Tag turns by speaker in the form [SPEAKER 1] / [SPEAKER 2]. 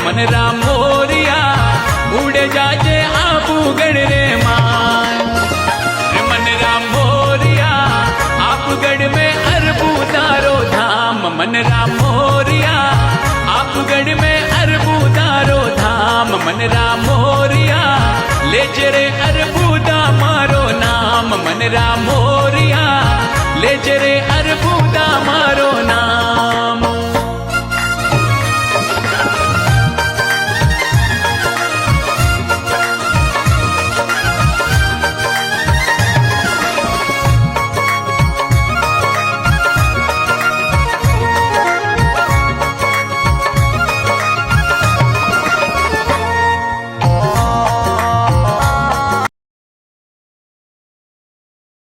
[SPEAKER 1] मन राम मोरिया उड़े जाजे आबूगढ़ रे मान। मन राम मोरिया आबूगढ़ में अरबू दारो धाम। मन राम मोरिया आबूगढ़ में अरबू दारो धाम। मन राम मोरिया ले जरे अरबू दा मारो नाम। मन राम मोरिया ले जरे अरबू दा मारो नाम।